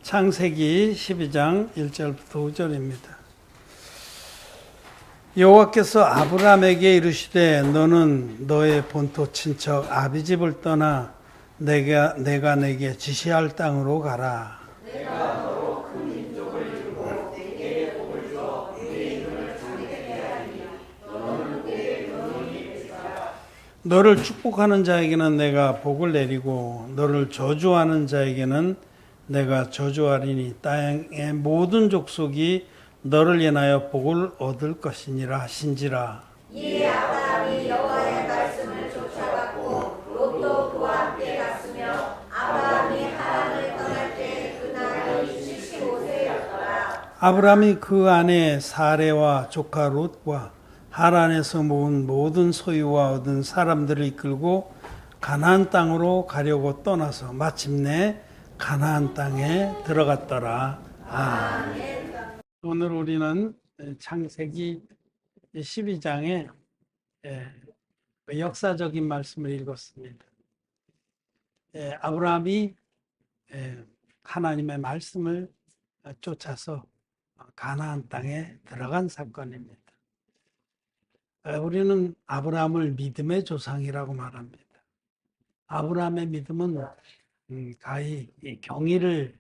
창세기 12장 1절부터 5절입니다. 여호와께서 아브라함에게 이르시되 너는 너의 본토 친척 아비집을 떠나 내가 내게 지시할 땅으로 가라. 내가 너로 큰 민족을 이루고 내게 복을 주어 내 이름을 창대케 하리니 너는 내 근원이 되리라. 너를 축복하는 자에게는 내가 복을 내리고 너를 저주하는 자에게는 내가 저주하리니 땅의 모든 족속이 너를 인하여 복을 얻을 것이니라 하신지라. 이에 아브라함이 여호와의 말씀을 쫓아갔고 롯도 그와 함께 갔으며 아브라함이 하란을 떠날 때 그 나이는 75세였더라. 아브라함이 그 아내 사레와 조카 롯과 하란에서 모은 모든 소유와 얻은 사람들을 이끌고 가나안 땅으로 가려고 떠나서 마침내 가나안 땅에 들어갔더라. 아멘. 오늘 우리는 창세기 12장의 역사적인 말씀을 읽었습니다. 아브라함이 하나님의 말씀을 쫓아서 가나안 땅에 들어간 사건입니다. 우리는 아브라함을 믿음의 조상이라고 말합니다. 아브라함의 믿음은 가히 경의를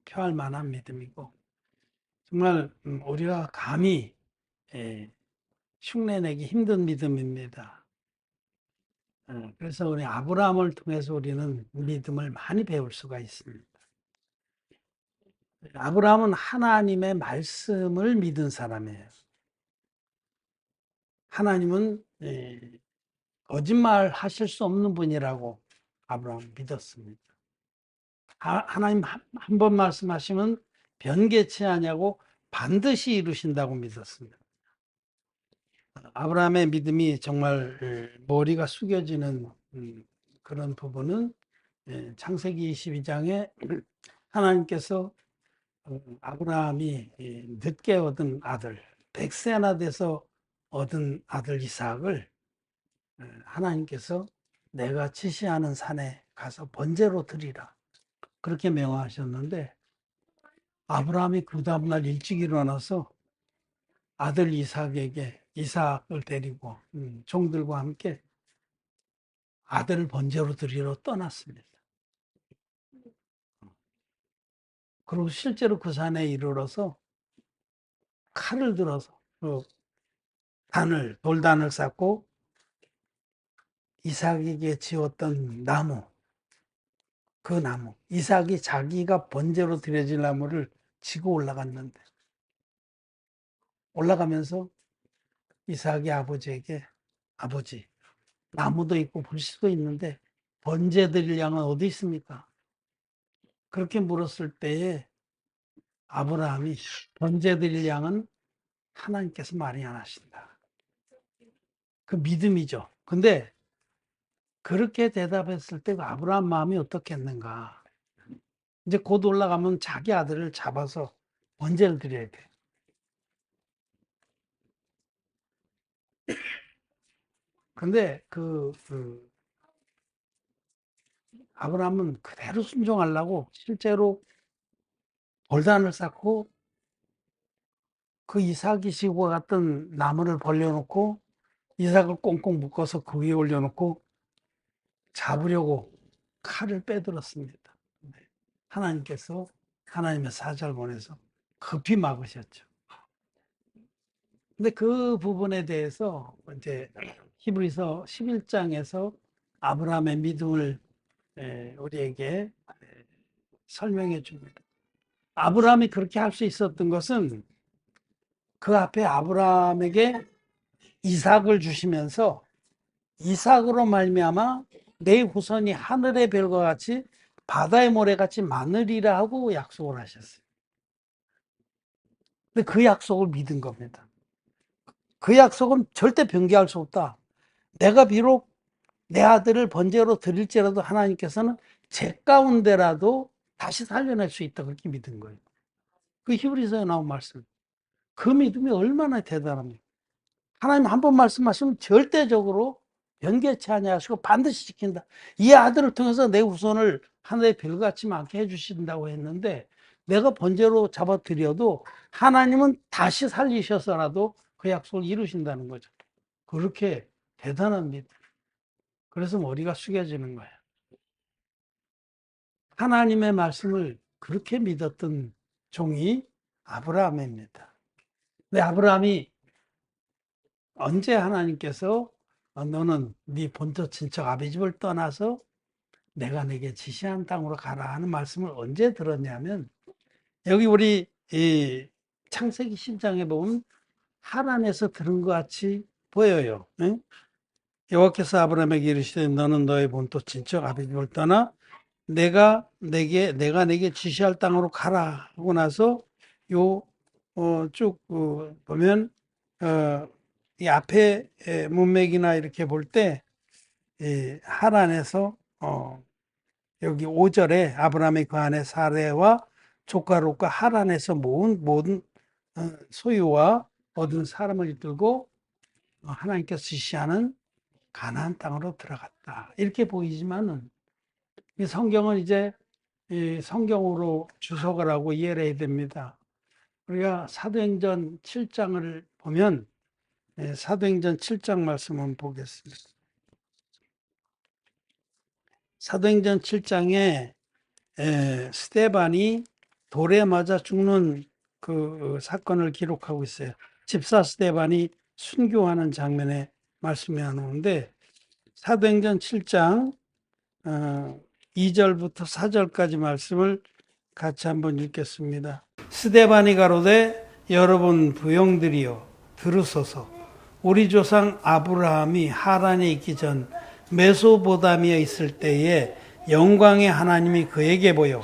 표할 만한 믿음이고 정말 우리가 감히 흉내내기 힘든 믿음입니다. 그래서 우리 아브라함을 통해서 우리는 믿음을 많이 배울 수가 있습니다. 아브라함은 하나님의 말씀을 믿은 사람이에요. 하나님은 거짓말 하실 수 없는 분이라고 아브라함은 믿었습니다. 하나님 한 번 말씀하시면 변개치 아니하고 반드시 이루신다고 믿었습니다. 아브라함의 믿음이 정말 머리가 숙여지는 그런 부분은 창세기 22장에 하나님께서 아브라함이 늦게 얻은 아들, 100세나 돼서 얻은 아들 이삭을 하나님께서 내가 지시하는 산에 가서 번제로 드리라 그렇게 명하셨는데 아브라함이 그 다음날 일찍 일어나서 아들 이삭을 데리고 종들과 함께 아들을 번제로 드리러 떠났습니다. 그리고 실제로 그 산에 이르러서 칼을 들어서 돌단을 쌓고 이삭에게 지었던 그 나무, 이삭이 자기가 번제로 드려질 나무를 지고 올라갔는데 올라가면서 이삭이 아버지에게 아버지, 나무도 있고 불씨도 있는데 번제 드릴 양은 어디 있습니까? 그렇게 물었을 때에 아브라함이 번제 드릴 양은 하나님께서 말이 안 하신다. 그 믿음이죠. 근데 그렇게 대답했을 때 아브라함 마음이 어떻겠는가? 이제 곧 올라가면 자기 아들을 잡아서 번제를 드려야 돼. 근데 아브라함은 그대로 순종하려고 실제로 돌단을 쌓고 그 이삭이 지고 갔던 나무를 벌려놓고 이삭을 꽁꽁 묶어서 그 위에 올려놓고 잡으려고 칼을 빼들었습니다. 하나님께서 하나님의 사자를 보내서 급히 막으셨죠. 근데 그 부분에 대해서 이제 히브리서 11장에서 아브라함의 믿음을 우리에게 설명해 줍니다. 아브라함이 그렇게 할 수 있었던 것은 그 앞에 아브라함에게 이삭을 주시면서 이삭으로 말미암아 내 후손이 하늘의 별과 같이 바다의 모래같이 많으리라 하고 약속을 하셨어요. 근데 그 약속을 믿은 겁니다. 그 약속은 절대 변개할 수 없다. 내가 비록 내 아들을 번제로 드릴지라도 하나님께서는 제 가운데라도 다시 살려낼 수 있다. 그렇게 믿은 거예요. 그 히브리서에 나온 말씀. 그 믿음이 얼마나 대단합니까? 하나님 한 번 말씀하시면 절대적으로 변개치 아니하시고 반드시 지킨다. 이 아들을 통해서 내 후손을 하늘의 별같이 많게 해주신다고 했는데, 내가 번제로 잡아드려도 하나님은 다시 살리셔서라도 그 약속을 이루신다는 거죠. 그렇게 대단합니다. 그래서 머리가 숙여지는 거예요. 하나님의 말씀을 그렇게 믿었던 종이 아브라함입니다. 근데 아브라함이 언제 하나님께서 너는 네 본토 친척 아비 집을 떠나서 내가 내게 지시한 땅으로 가라 하는 말씀을 언제 들었냐면, 여기 우리 이 창세기 10장에 보면 하란에서 들은 것 같이 보여요. 응? 여호와께서 아브라함에게 이르시되 너는 너의 본토 친척 아비 집을 떠나 내가 내게 지시할 땅으로 가라 하고 나서 요 쭉 보면 이 앞에 문맥이나 이렇게 볼 때 하란에서 여기 5절에 아브라함이 그 안에 사레와 조카 롯과 하란에서 모은 모든 소유와 얻은 사람을 이끌고 하나님께서 지시하는 가나안 땅으로 들어갔다. 이렇게 보이지만은 이 성경은 이제 이 성경으로 주석을 하고 이해를 해야 됩니다. 우리가 사도행전 7장을 보면 사도행전 7장 말씀 한번 보겠습니다. 사도행전 7장에 스데반이 돌에 맞아 죽는 그 사건을 기록하고 있어요. 집사 스데반이 순교하는 장면에 말씀이 나오는데, 사도행전 7장 2절부터 4절까지 말씀을 같이 한번 읽겠습니다. 스데반이 가로되 여러분 부용들이여 들으소서. 우리 조상 아브라함이 하란에 있기 전 메소보다미에 있을 때에 영광의 하나님이 그에게 보여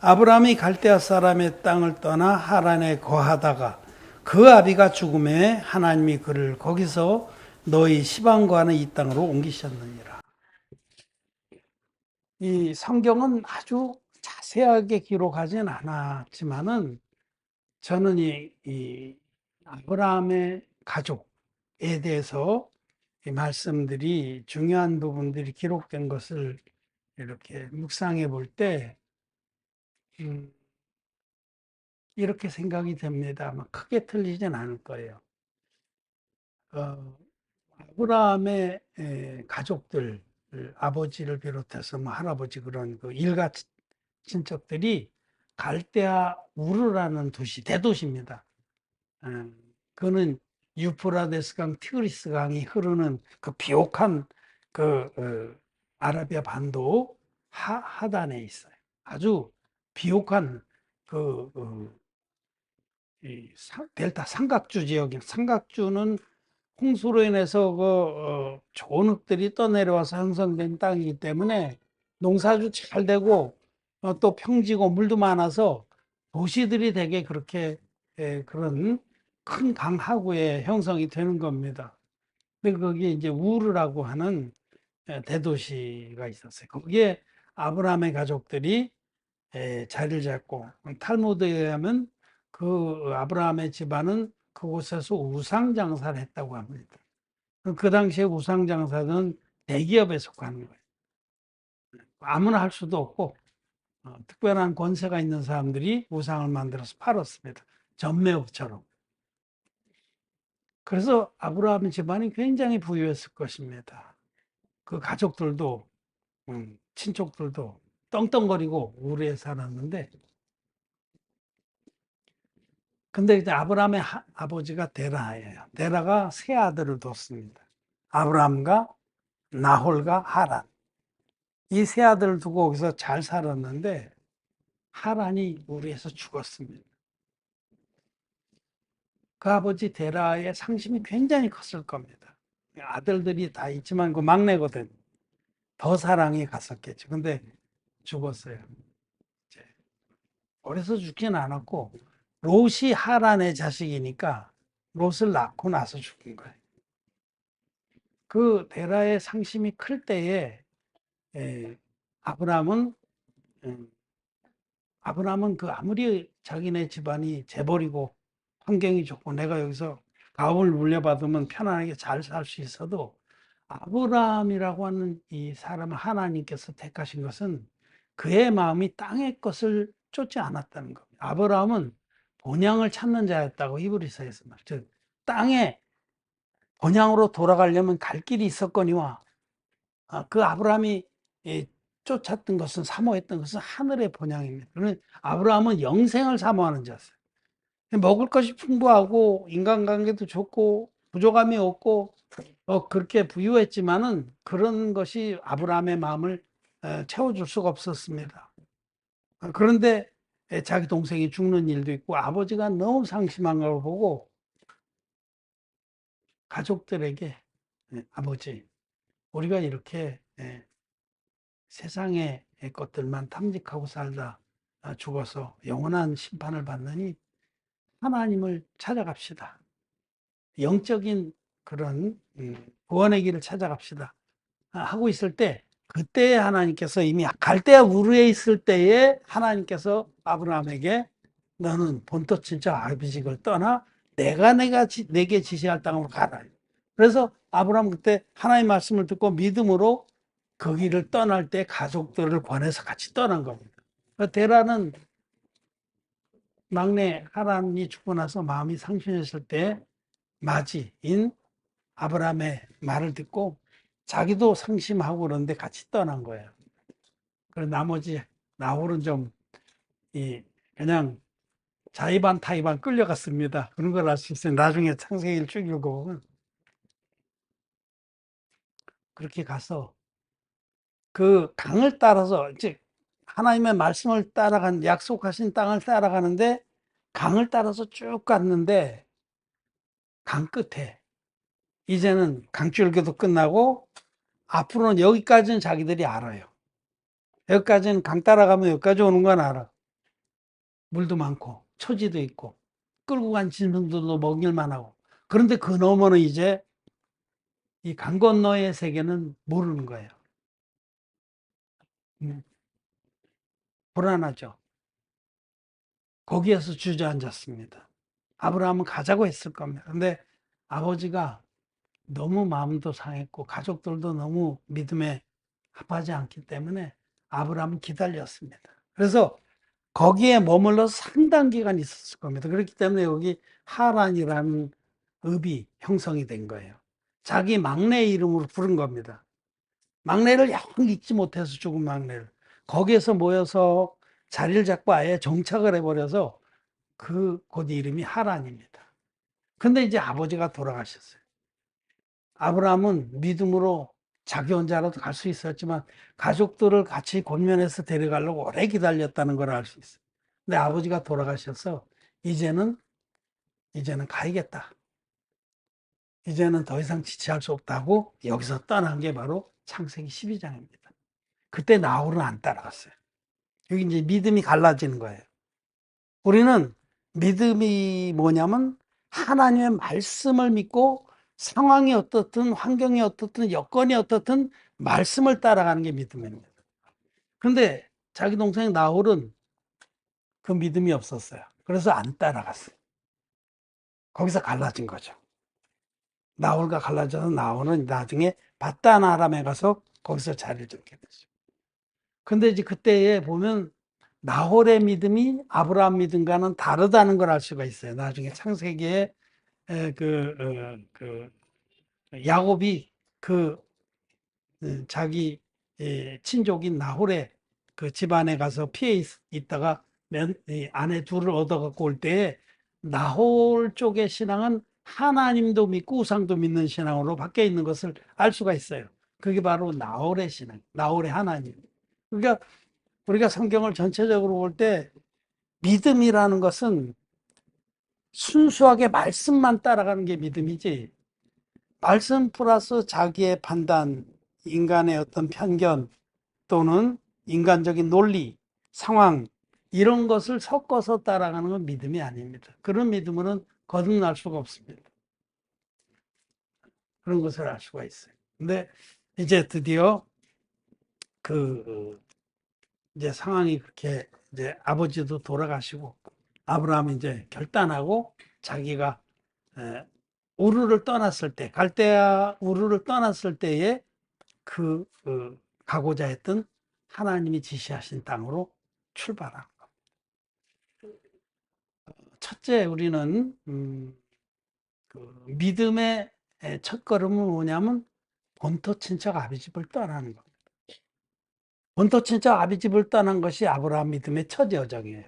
아브라함이 갈대아 사람의 땅을 떠나 하란에 거하다가 그 아비가 죽음에 하나님이 그를 거기서 너희 시방과는 이 땅으로 옮기셨느니라. 이 성경은 아주 자세하게 기록하진 않았지만은 저는 이 아브라함의 가족에 대해서 이 말씀들이 중요한 부분들이 기록된 것을 이렇게 묵상해 볼 때 이렇게 생각이 됩니다. 아마 크게 틀리진 않을 거예요. 아브라함의 가족들, 아버지를 비롯해서 뭐 할아버지 그런 그 일가 친척들이 갈대아 우르라는 도시, 대도시입니다. 그거는 유프라데스 강, 티그리스 강이 흐르는 그 비옥한 그 아라비아 반도 하단에 있어요. 아주 비옥한 그 델타 삼각주 지역이, 삼각주는 홍수로 인해서 좋은 흙들이 떠내려와서 형성된 땅이기 때문에 농사도 잘 되고 또 평지고 물도 많아서 도시들이 되게 그렇게 그런 큰 강하구에 형성이 되는 겁니다. 근데 거기에 이제 우르라고 하는 대도시가 있었어요. 거기에 아브라함의 가족들이 자리를 잡고, 탈무드에 의하면 그 아브라함의 집안은 그곳에서 우상 장사를 했다고 합니다. 그 당시에 우상 장사는 대기업에 속하는 거예요. 아무나 할 수도 없고 특별한 권세가 있는 사람들이 우상을 만들어서 팔았습니다. 전매업처럼. 그래서 아브라함의 집안이 굉장히 부유했을 것입니다. 그 가족들도 친족들도 떵떵거리고 우르에 살았는데, 근데 이제 아브라함의 아버지가 데라예요. 데라가 세 아들을 뒀습니다. 아브라함과 나홀과 하란. 이 세 아들을 두고 거기서 잘 살았는데 하란이 우르에서 죽었습니다. 그 아버지 데라의 상심이 굉장히 컸을 겁니다. 아들들이 다 있지만 그 막내거든. 더 사랑이 갔었겠죠. 근데 죽었어요. 이제 어려서 죽지는 않았고, 롯이 하란의 자식이니까 롯을 낳고 나서 죽은 거예요. 그 데라의 상심이 클 때에 아브라함은 아브라함은 그 아무리 자기네 집안이 재벌이고 환경이 좋고 내가 여기서 가업을 물려받으면 편안하게 잘 살 수 있어도 아브라함이라고 하는 이 사람을 하나님께서 택하신 것은 그의 마음이 땅의 것을 쫓지 않았다는 겁니다. 아브라함은 본향을 찾는 자였다고 히브리서에서 말. 즉 땅에 본향으로 돌아가려면 갈 길이 있었거니와 그 아브라함이 쫓았던 것은 사모했던 것은 하늘의 본향입니다. 그러면 아브라함은 영생을 사모하는 자였어요. 먹을 것이 풍부하고 인간관계도 좋고 부족함이 없고 그렇게 부유했지만은 그런 것이 아브라함의 마음을 채워줄 수가 없었습니다. 그런데 자기 동생이 죽는 일도 있고 아버지가 너무 상심한 걸 보고 가족들에게 아버지 우리가 이렇게 세상의 것들만 탐닉하고 살다 죽어서 영원한 심판을 받느니 하나님을 찾아갑시다. 영적인 그런 구원의 길을 찾아갑시다. 하고 있을 때 그때 하나님께서 이미 갈대아 우르에 있을 때에 하나님께서 아브라함에게 너는 본토 친척 아비직을 떠나 내게 지시할 땅으로 가라. 그래서 아브라함 그때 하나님 말씀을 듣고 믿음으로 그 길을 떠날 때 가족들을 권해서 같이 떠난 겁니다. 데라는 막내 하란이 죽고 나서 마음이 상심했을 때 마지인 아브라함의 말을 듣고 자기도 상심하고 그러는데 같이 떠난 거예요. 그래서 나머지 나홀은 좀 그냥 자의반 타의반 끌려갔습니다. 그런 걸 알 수 있어요. 나중에 창세기를 쭉 읽어보면 그렇게 가서 그 강을 따라서 즉 하나님의 말씀을 따라간 약속하신 땅을 따라가는데 강을 따라서 쭉 갔는데 강 끝에 이제는 강줄기도 끝나고 앞으로는 여기까지는 자기들이 알아요. 여기까지는 강 따라가면 여기까지 오는 건 알아. 물도 많고 초지도 있고 끌고 간 짐승들도 먹일만 하고. 그런데 그 너머는 이제 이 강 건너의 세계는 모르는 거예요. 불안하죠. 거기에서 주저앉았습니다. 아브라함은 가자고 했을 겁니다. 근데 아버지가 너무 마음도 상했고 가족들도 너무 믿음에 합하지 않기 때문에 아브라함은 기다렸습니다. 그래서 거기에 머물러서 상당 기간 있었을 겁니다. 그렇기 때문에 여기 하란이라는 읍이 형성이 된 거예요. 자기 막내 이름으로 부른 겁니다. 막내를 영 잊지 못해서 죽은 막내를. 거기에서 모여서 자리를 잡고 아예 정착을 해버려서 곳 이름이 하란입니다. 근데 이제 아버지가 돌아가셨어요. 아브라함은 믿음으로 자기 혼자라도 갈 수 있었지만 가족들을 같이 권면해서 데려가려고 오래 기다렸다는 걸 알 수 있어요. 근데 아버지가 돌아가셔서 이제는 가야겠다. 이제는 더 이상 지체할 수 없다고 여기서 떠난 게 바로 창세기 12장입니다. 그때 나홀은 안 따라갔어요. 여기 이제 믿음이 갈라지는 거예요. 우리는 믿음이 뭐냐면 하나님의 말씀을 믿고 상황이 어떻든 환경이 어떻든 여건이 어떻든 말씀을 따라가는 게 믿음입니다. 그런데 자기 동생 나홀은 그 믿음이 없었어요. 그래서 안 따라갔어요. 거기서 갈라진 거죠. 나홀과 갈라져서 나홀은 나중에 바단 아람에 가서 거기서 자리를 잡게 되죠. 근데 이제 그때에 보면 나홀의 믿음이 아브라함 믿음과는 다르다는 걸 알 수가 있어요. 나중에 창세기에 야곱이 자기 친족인 나홀의 그 집안에 가서 피해 있다가 아내 둘을 얻어갖고 올 때에 나홀 쪽의 신앙은 하나님도 믿고 우상도 믿는 신앙으로 바뀌어 있는 것을 알 수가 있어요. 그게 바로 나홀의 신앙, 나홀의 하나님. 그러니까 우리가 성경을 전체적으로 볼 때 믿음이라는 것은 순수하게 말씀만 따라가는 게 믿음이지, 말씀 플러스 자기의 판단, 인간의 어떤 편견 또는 인간적인 논리, 상황 이런 것을 섞어서 따라가는 건 믿음이 아닙니다. 그런 믿음으로는 거듭날 수가 없습니다. 그런 것을 알 수가 있어요. 근데 이제 드디어 이제 상황이 그렇게 이제 아버지도 돌아가시고 아브라함이 이제 결단하고 자기가 우르를 떠났을 때, 갈대아 우르를 떠났을 때에 가고자 했던 하나님이 지시하신 땅으로 출발한 것. 첫째, 우리는 믿음의 첫 걸음은 뭐냐면 본토 친척 아비집을 떠나는 겁니다. 본토 친척 아비집을 떠난 것이 아브라함 믿음의 첫 여정이에요.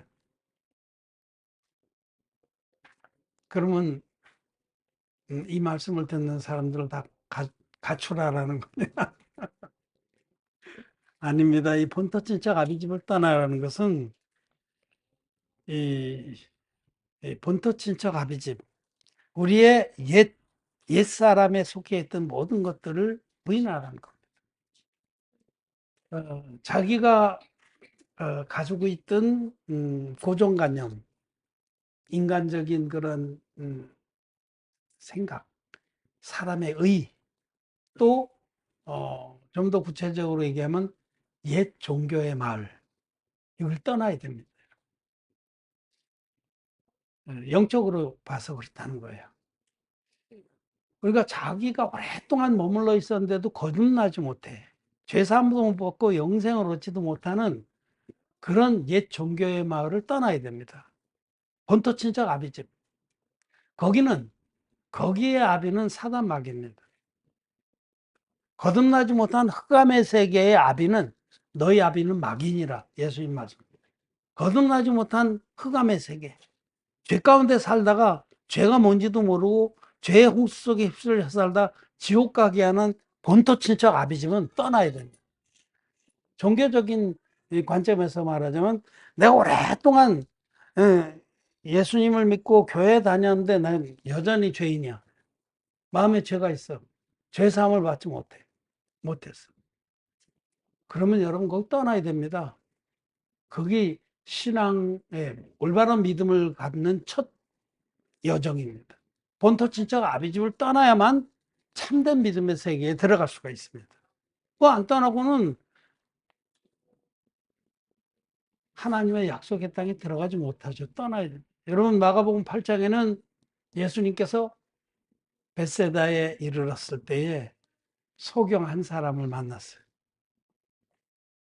그러면 이 말씀을 듣는 사람들을 다 가출하라는 겁니다. 아닙니다. 이 본토 친척 아비집을 떠나라는 것은 이 본토 친척 아비집, 우리의 옛사람에 속해 있던 모든 것들을 부인하라는 겁니다. 자기가 가지고 있던 고정관념, 인간적인 그런 생각, 사람의 의, 또 좀 더 구체적으로 얘기하면 옛 종교의 마을, 이걸 떠나야 됩니다. 영적으로 봐서 그렇다는 거예요. 그러니까 자기가 오랫동안 머물러 있었는데도 거듭나지 못해. 죄사함도 못 받고 영생을 얻지도 못하는 그런 옛 종교의 마을을 떠나야 됩니다. 본토 친척 아비집. 거기에 아비는 사단 마귀입니다. 거듭나지 못한 흑암의 세계의 아비는 너희 아비는 마귀니라. 예수님 말씀. 거듭나지 못한 흑암의 세계. 죄 가운데 살다가 죄가 뭔지도 모르고 죄의 홍수 속에 휩쓸려 살다 지옥 가게 하는 본토 친척 아비집은 떠나야 됩니다. 종교적인 관점에서 말하자면 내가 오랫동안 예수님을 믿고 교회 다녔는데 난 여전히 죄인이야. 마음에 죄가 있어. 죄사함을 받지 못했어. 그러면 여러분 거기 떠나야 됩니다. 그게 신앙의 올바른 믿음을 갖는 첫 여정입니다. 본토 친척 아비집을 떠나야만 참된 믿음의 세계에 들어갈 수가 있습니다. 그거 안 떠나고는 하나님의 약속의 땅에 들어가지 못하죠. 떠나야 됩니다. 여러분 마가복음 8장에는 예수님께서 벳세다에 이르렀을 때에 소경 한 사람을 만났어요.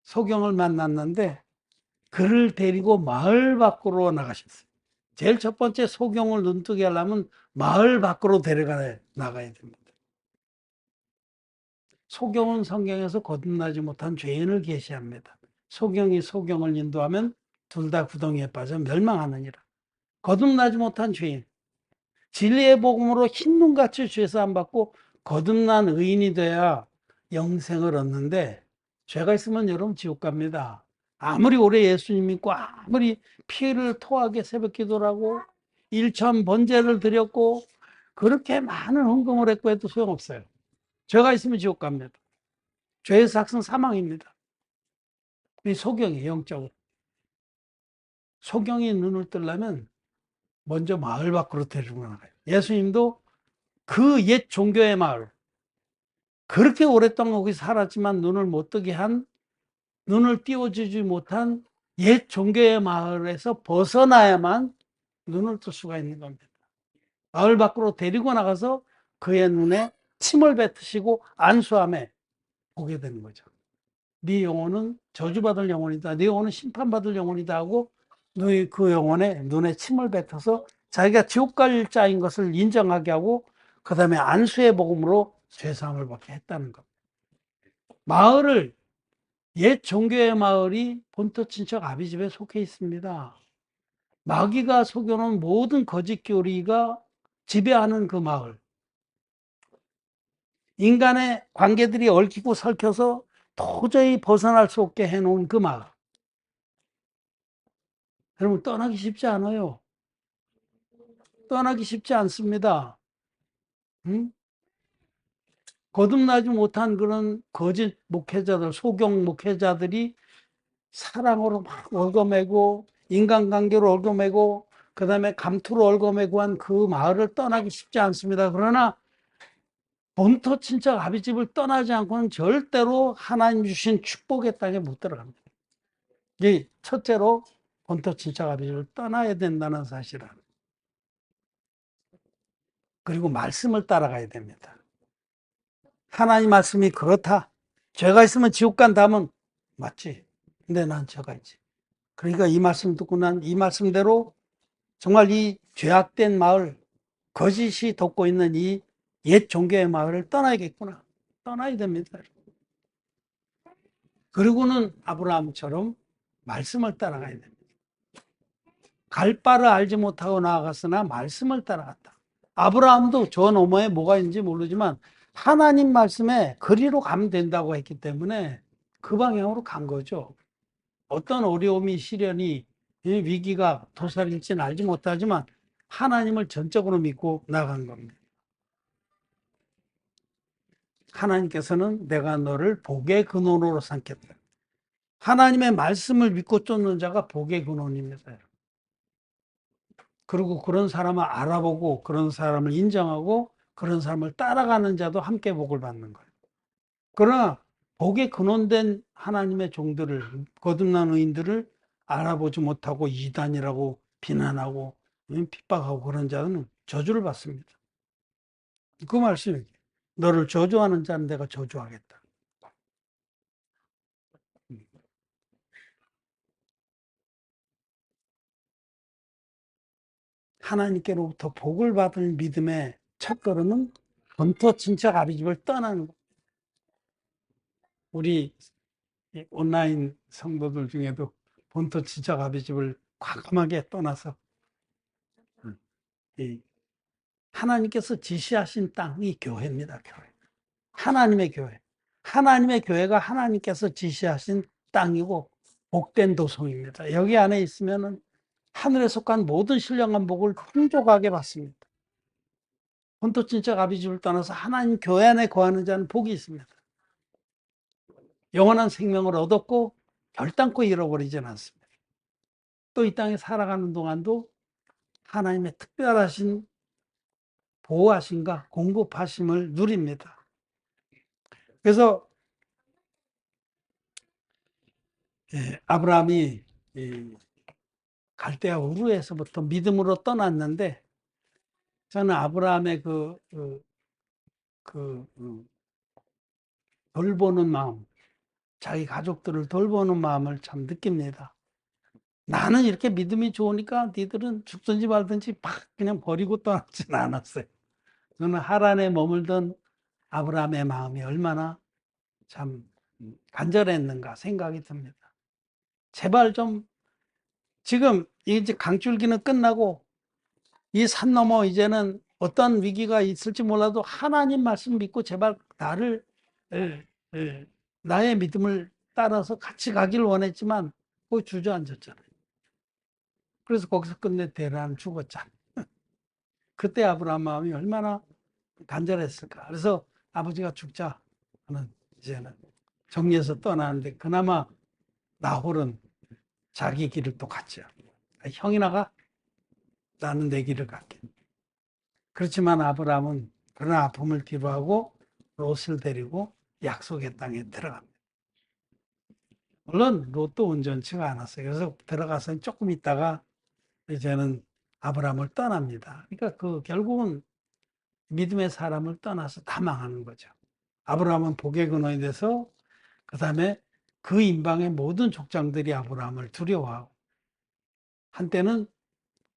소경을 만났는데 그를 데리고 마을 밖으로 나가셨어요. 제일 첫 번째 소경을 눈뜨게 하려면 마을 밖으로 나가야 됩니다. 소경은 성경에서 거듭나지 못한 죄인을 계시합니다. 소경이 소경을 인도하면 둘 다 구덩이에 빠져 멸망하느니라. 거듭나지 못한 죄인, 진리의 복음으로 흰눈같이 죄사함 받고 거듭난 의인이 돼야 영생을 얻는데 죄가 있으면 여러분 지옥 갑니다. 아무리 오래 예수님 믿고 아무리 피를 토하게 새벽 기도를 하고 일천 번제를 드렸고 그렇게 많은 헌금을 했고 해도 소용없어요. 죄가 있으면 지옥 갑니다. 죄의 삭은 사망입니다. 이 소경이 영적으로. 소경이 눈을 뜨려면 먼저 마을 밖으로 데리고 나가요. 예수님도 그 옛 종교의 마을, 그렇게 오랫동안 거기 살았지만 눈을 띄워주지 못한 옛 종교의 마을에서 벗어나야만 눈을 뜰 수가 있는 겁니다. 마을 밖으로 데리고 나가서 그의 눈에 침을 뱉으시고 안수함에 보게 되는 거죠. 네 영혼은 저주받을 영혼이다. 네 영혼은 심판받을 영혼이다 하고 그 영혼에 눈에 침을 뱉어서 자기가 지옥 갈 자인 것을 인정하게 하고 그 다음에 안수의 복음으로 죄사함을 받게 했다는 겁니다. 마을을 옛 종교의 마을이 본토 친척 아비집에 속해 있습니다. 마귀가 속여놓은 모든 거짓 교리가 지배하는 그 마을. 인간의 관계들이 얽히고 설켜서 도저히 벗어날 수 없게 해놓은 그 마을. 여러분 떠나기 쉽지 않아요. 떠나기 쉽지 않습니다. 응? 거듭나지 못한 그런 거짓 목회자들, 소경 목회자들이 사랑으로 막 얽어매고 인간관계로 얽어매고 그 다음에 감투로 얽어매고 한 그 마을을 떠나기 쉽지 않습니다. 그러나 본토 친척 아비집을 떠나지 않고는 절대로 하나님 주신 축복의 땅에 못 들어갑니다. 이 첫째로 본토 친척 아비집을 떠나야 된다는 사실을. 그리고 말씀을 따라가야 됩니다. 하나님 말씀이 그렇다. 죄가 있으면 지옥 간다면 맞지. 근데 난 죄가 있지. 그러니까 이 말씀 듣고 난 이 말씀대로 정말 이 죄악된 마을, 거짓이 덮고 있는 이 옛 종교의 마을을 떠나야겠구나. 떠나야 됩니다. 그리고는 아브라함처럼 말씀을 따라가야 됩니다. 갈 바를 알지 못하고 나아갔으나 말씀을 따라갔다. 아브라함도 저 너머에 뭐가 있는지 모르지만 하나님 말씀에 그리로 가면 된다고 했기 때문에 그 방향으로 간 거죠. 어떤 어려움이, 시련이, 위기가 도사릴지는 알지 못하지만 하나님을 전적으로 믿고 나간 겁니다. 하나님께서는 내가 너를 복의 근원으로 삼겠다. 하나님의 말씀을 믿고 쫓는 자가 복의 근원입니다. 그리고 그런 사람을 알아보고 그런 사람을 인정하고 그런 사람을 따라가는 자도 함께 복을 받는 거예요. 그러나 복에 근원된 하나님의 종들을, 거듭난 의인들을 알아보지 못하고 이단이라고 비난하고 핍박하고 그런 자는 저주를 받습니다. 그 말씀이 너를 저주하는 자는 내가 저주하겠다. 하나님께로부터 복을 받을 믿음의 첫걸음은 본토 친척 아비집을 떠나는 것. 우리 온라인 성도들 중에도 본토 친척 아비집을 과감하게 떠나서 하나님께서 지시하신 땅이 교회입니다. 교회. 하나님의 교회. 하나님의 교회가 하나님께서 지시하신 땅이고 복된 도성입니다. 여기 안에 있으면은 하늘에 속한 모든 신령한 복을 풍족하게 받습니다. 본토 친척 아비집을 떠나서 하나님 교회 안에 거하는 자는 복이 있습니다. 영원한 생명을 얻었고 결단코 잃어버리진 않습니다. 또 이 땅에 살아가는 동안도 하나님의 특별하신 보호하심과 공급하심을 누립니다. 그래서 아브라함이 갈대아 우르에서부터 믿음으로 떠났는데 저는 아브라함의 돌보는 마음, 자기 가족들을 돌보는 마음을 참 느낍니다. 나는 이렇게 믿음이 좋으니까 니들은 죽든지 말든지 막 그냥 버리고 떠나진 않았어요. 저는 하란에 머물던 아브라함의 마음이 얼마나 참 간절했는가 생각이 듭니다. 제발 좀 지금 이제 강줄기는 끝나고 이 산 넘어 이제는 어떤 위기가 있을지 몰라도 하나님 말씀 믿고 제발 나를 나의 믿음을 따라서 같이 가길 원했지만 거기 주저앉았잖아요. 그래서 거기서 끝내 대란 죽었잖아요. 그때 아브라함 마음이 얼마나 간절했을까. 그래서 아버지가 죽자 하는 이제는 정리해서 떠나는데 그나마 나홀은 자기 길을 또 갔죠. 형이 나가 나는 내 길을 갈게. 그렇지만 아브라함은 그런 아픔을 뒤로하고 롯을 데리고 약속의 땅에 들어갑니다. 물론 롯도 온전치가 않았어요. 그래서 들어가서 조금 있다가 이제는 아브라함을 떠납니다. 그러니까 결국은 믿음의 사람을 떠나서 다 망하는 거죠. 아브라함은 복의 근원이 돼서 그 다음에 그 인방의 모든 족장들이 아브라함을 두려워하고 한때는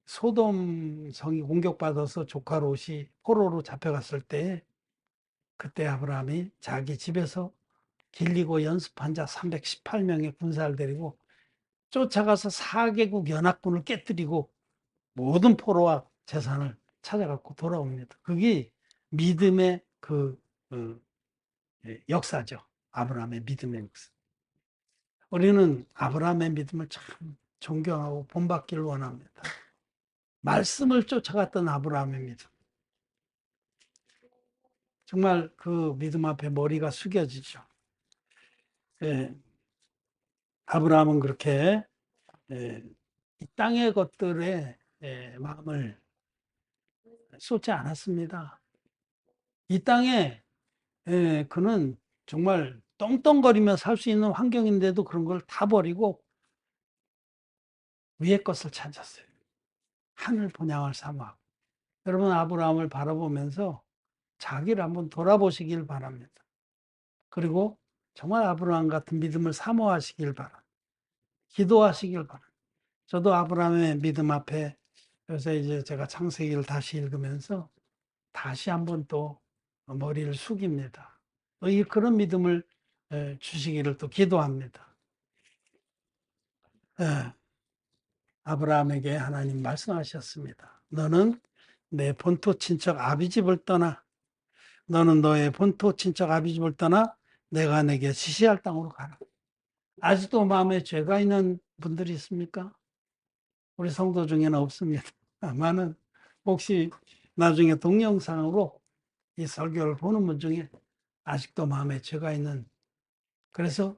소돔 성이 공격받아서 조카 롯이 포로로 잡혀갔을 때 그때 아브라함이 자기 집에서 길리고 연습한 자 318명의 군사를 데리고 쫓아가서 4개국 연합군을 깨뜨리고 모든 포로와 재산을 찾아갖고 돌아옵니다. 그게 믿음의 역사죠. 아브라함의 믿음의 역사. 우리는 아브라함의 믿음을 참 존경하고 본받기를 원합니다. 말씀을 쫓아갔던 아브라함의 믿음. 정말 그 믿음 앞에 머리가 숙여지죠. 아브라함은 그렇게 이 땅의 것들에 마음을 쏟지 않았습니다. 이 땅에 그는 정말 떵떵거리며 살 수 있는 환경인데도 그런 걸 다 버리고 위의 것을 찾았어요. 하늘 본향을 사모하고. 여러분 아브라함을 바라보면서 자기를 한번 돌아보시길 바랍니다. 그리고 정말 아브라함 같은 믿음을 사모하시길 바랍니다. 기도하시길 바랍니다. 저도 아브라함의 믿음 앞에 요새 이제 제가 창세기를 다시 읽으면서 다시 한번 또 머리를 숙입니다. 그런 믿음을 주시기를 또 기도합니다. 아브라함에게 하나님 말씀하셨습니다. 너는 내 본토 친척 아비집을 떠나, 너는 너의 본토 친척 아비집을 떠나 내가 내게 지시할 땅으로 가라. 아직도 마음에 죄가 있는 분들이 있습니까? 우리 성도 중에는 없습니다. 아마는 혹시 나중에 동영상으로 이 설교를 보는 분 중에 아직도 마음에 죄가 있는, 그래서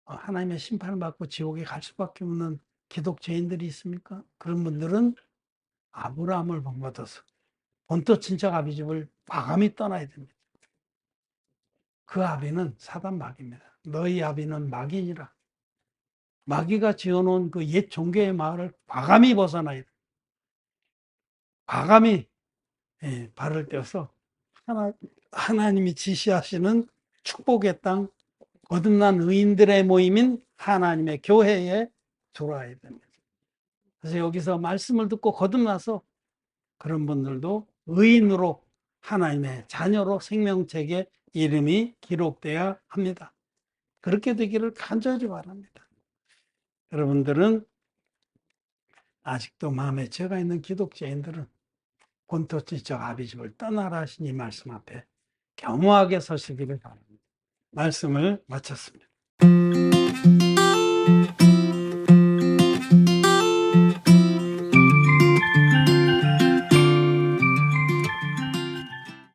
하나님의 심판을 받고 지옥에 갈 수밖에 없는 기독죄인들이 있습니까? 그런 분들은 아브라함을 본받아서 본토 친척 아비집을 과감히 떠나야 됩니다. 그 아비는 사단 마귀입니다. 너희 아비는 마귀니라. 마귀가 지어놓은 그 옛 종교의 마을을 과감히 벗어나야 돼. 과감히 발을 떼어서 하나님이 지시하시는 축복의 땅, 거듭난 의인들의 모임인 하나님의 교회에 들어와야 됩니다. 그래서 여기서 말씀을 듣고 거듭나서 그런 분들도 의인으로 하나님의 자녀로 생명책에 이름이 기록돼야 합니다. 그렇게 되기를 간절히 바랍니다. 여러분들은 아직도 마음에 죄가 있는 기독자인들은 본토 친척 아비집을 떠나라 하신 이 말씀 앞에 겸허하게 서시기를 바랍니다. 말씀을 마쳤습니다.